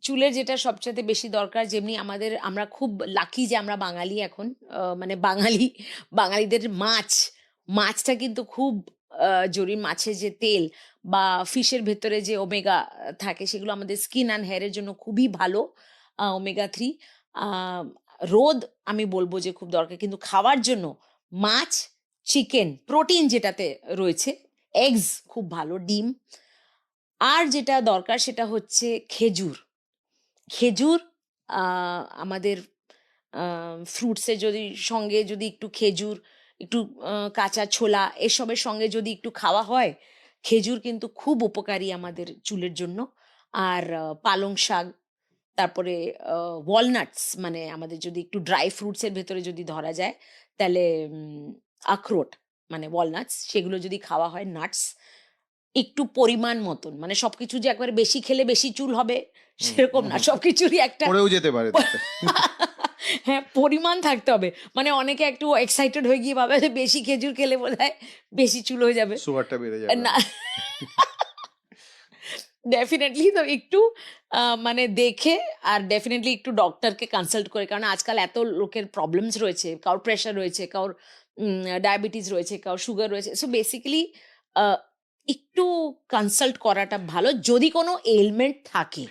চুলের যেটা সবচাইতে বেশি দরকার, যেমনি আমরা খুব লাকি যে আমরা বাঙালি এখন, মানে বাঙালিদের মাছটা কিন্তু খুব জরুরি। মাছের যে তেল বা ফিশের ভেতরে যে ওমেগা থাকে, সেগুলো আমাদের স্কিন অ্যান্ড হেয়ারের জন্য খুবই ভালো। ওমেগা 3 রোদ আমি বলবো যে খুব দরকার, কিন্তু খাওয়ার জন্য মাছ, চিকেন, প্রোটিন যেটাতে রয়েছে, এগস খুব ভালো, ডিম। আর যেটা দরকার সেটা হচ্ছে খেজুর। খেজুর আমাদের ফ্রুটসের সঙ্গে যদি একটু খেজুর, একটু কাঁচা ছোলা এসবের সঙ্গে যদি একটু খাওয়া হয়, খেজুর কিন্তু খুব উপকারী আমাদের চুলের জন্য। আর পালং শাক, তারপরে ওয়ালনাটস, মানে আমাদের যদি একটু ড্রাই ফ্রুটসের ভেতরে যদি ধরা যায়, তাহলে আখরোট মানে ওয়ালনাটস, সেগুলো যদি খাওয়া হয়, নাটস একটু পরিমাণ মতন, মানে সবকিছু যে একবারে বেশি খেলে বেশি চুল হবে সেরকম না, সবকিছুরই একটা পড়েও যেতে পারে তাতে। হ্যাঁ, পরিমাণ থাকতে হবে। মানে অনেকে একটু এক্সাইটেড হয়ে গিয়ে ভাবে যে বেশি খেজুর খেলে বোধহয় বেশি চুল হয়ে যাবে। সুগারটা বেড়ে যাবে। না, ডেফিনেটলি। তো একটু মানে দেখে, আর ডেফিনেটলি একটু ডক্টরকে কনসাল্ট করে, কারণ আজকাল এত লোকের প্রবলেমস রয়েছে, কারোর প্রেশার রয়েছে, কারোর ডায়াবেটিস রয়েছে, কারোর সুগার রয়েছে। সো বেসিক্যালি একটু কনসাল্ট করাটা ভালো যদি কোনো এলমেন্ট থাকে।